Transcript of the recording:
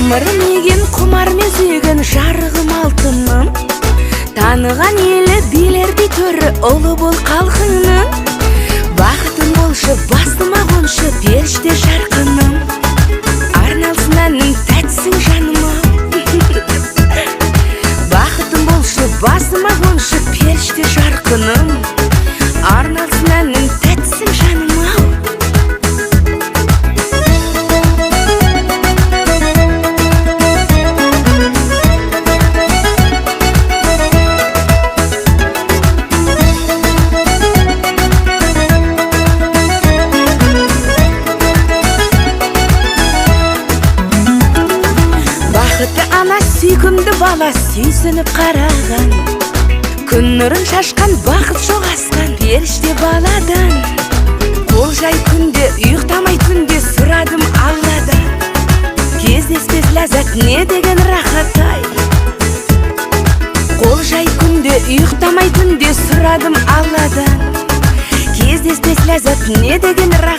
Ғұмырым еген құмар мен сүйген жарығым алтыным. Таныған елі билердей төрі ұлы бол қалқыңның. Бақытым болшы басыма қоншы періште жарқыным. Арналсын әнің тәтсің жаныма. Бақытым болшы басыма қоншы періште жарқыным. Арналсын әнің тәтсің жаныма. Бақытты ана сүйкімді бала сүйсініп қараған. Күн нұрын шашқан бақыт жоғасқан періште баладан. Қол жай күнде ұйықтамай түнде сұрадым Алладан. Кездеспес ләззат не деген рахат-ай. Қол жай күнде ұйықтамай түнде сұрадым Алладан. Кездеспес ләззат не деген рахат.